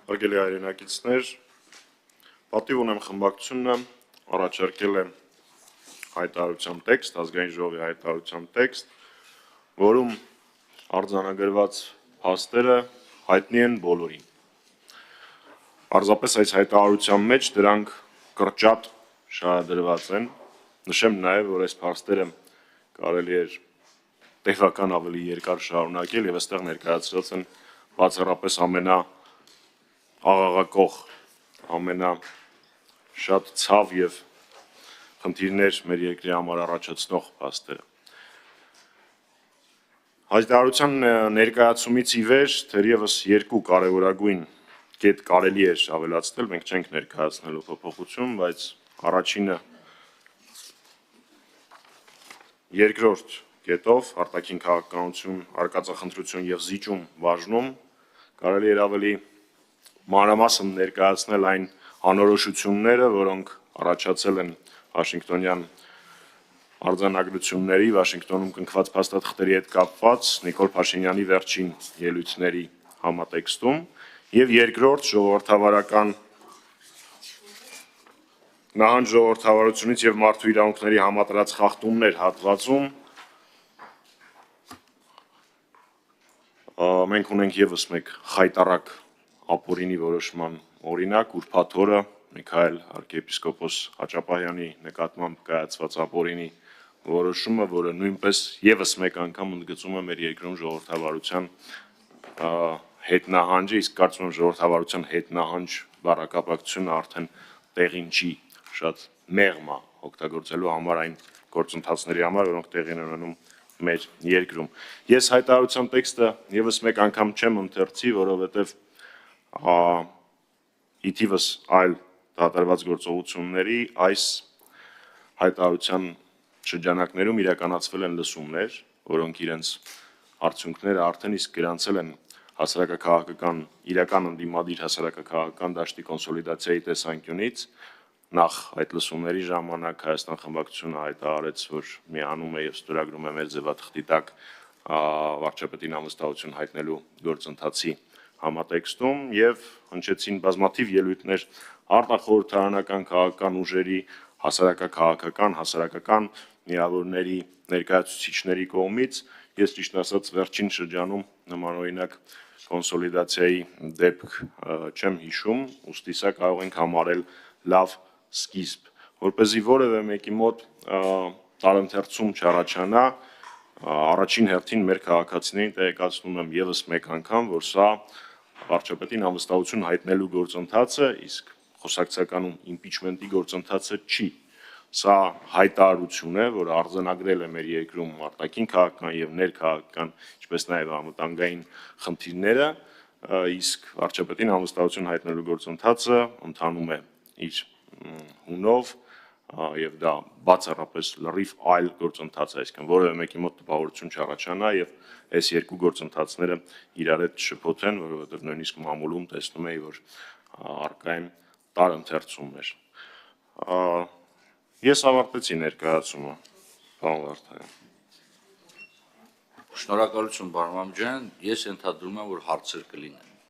Հարգելի հայրենակիցներ, պատիվ ունեմ խմբակցությունը առաջարկել է հայտարարության տեքստ, ազգային ժողովի հայտարարության տեքստ, որում արձանագրված փաստերը հայտնի են բոլորին։ Պարզապես այս հայտարարության մեջ դրանք կրճատ շարադրված են, նշեմ նաև, որ այս փաստերը կարելի էր տեխնական ավելի երկար շարունակել եւ այստեղ ներկայացրած են բացառապես ամենաաղաղակող, ամենաշատ ցավ եւ խնդիրներ մեր երկրի համար առաջացնող փաստերը։ Հայտարարության ներկայացումից ի վեր թերևս երկու կարևորագույն կետ կարելի էր ավելացնել, մենք չենք ներկայացնելու փոփոխություն, բայց առաջինը երկրորդ կետով արտաքին քաղաքականություն, արկածախնդրություն եւ զիջում բաժնում կարելի էր ավելի մանրամասն ներկայացնել այն անորոշությունները, որոնք առաջացել են Վաշինգտոնյան արձանագրությունների, Վաշինգտոնում կնքված փաստաթղթերի հետ կապված Նիկոլ Փաշինյանի վերջին ելույթների համատեքստում եւ երկրորդ ժողովրդավարական նահանջ ժողովրդավարությունից եւ մարդու իրավունքների համատարած խախտումներ հատվածում մենք ունենք եւս մեկ խայտառակ ապօրինի որոշման օրինակ, ուրբաթ օրը Միքայել arczepiskopos Հաճապահյանի նկատմամբ կայացված ապօրինի որոշումը, որը նույնպես եւս մեկ անգամ ընդգծում է մեր երկրում ժողովրդավարության հետնահանջը, իսկ կարծում եմ ժողովրդավարության հետնահանջ բառակապակցությունը արդեն տեղին չի, շատ մեղմ է օգտագործելու համար այն գործընթացների համար, որոնք տեղի են ունենում մեր երկրում։ Ես հայտարարության տեքստը եւս մեկ անգամ չեմ ընթերցի, որովհետեւ ի թիվս այլ դատարված գործողությունների այս հայտարարության շրջանակներում իրականացվել են լսումներ, որոնք իրենց արդյունքները արդեն իսկ գրանցել են հասարակաքաղաքական իրական ընդդիմադիր հասարակաքաղաքական դաշտի կոնսոլիդացիայի տեսանկյունից, նախ այդ լսումների ժամանակ Հայաստան խմբակցությունը հայտարարեց, որ միանում է եւ ստորագրում է մեր ձևաթղթի տակ վարչապետին անվստահություն հայտնելու գործընթացի համատեքստում եւ հնչեցին բազմաթիվ ելույթներ արտախորհրդարանական քաղաքական ուժերի, հասարակական միավորների ներկայացուցիչների կողմից, ես ճիշտ ասած վերջին շրջանում նմանօրինակ կոնսոլիդացիայի դեպք չեմ հիշում, ուստի սա կարող ենք համարել լավ սկիզբ, որպեսզի որևէ մեկի մոտ տարընթերցում չառաջանա, առաջին հերթին մեր քաղաքացիներին տեղեկացնում եմ եւս մեկ անգամ, որ սա վարչապետին անվստահություն հայտնելու գործընթացը, իսկ խոսակցականում իմպիչմենտի գործընթացը չի։ Սա հայտարարություն է, որ արձանագրել է մեր երկրում արտաքին քաղաքական եւ ներքաղաքական, ինչպես նաեւ անվտանգային խնդիրները, իսկ վարչապետին անվստահություն հայտնելու գործընթացը ընթանում է իր հունով եւ դա բացառապես լրիվ այլ գործընթաց է, այսինքն որևէ մեկի մոտ տպավորություն չառաջանա եւ այս երկու գործընթացները իրար հետ չշփոթեն, որովհետեւ նույնիսկ մամուլում տեսնում էի, որ առկա են տարընթերցումներ։ Ես ավարտեցի ներկայացումը, պարոն Վարդանյան։ Շնորհակալություն, պարոն Մամջյան, ես ենթադրում եմ, որ հարցեր կլինեն։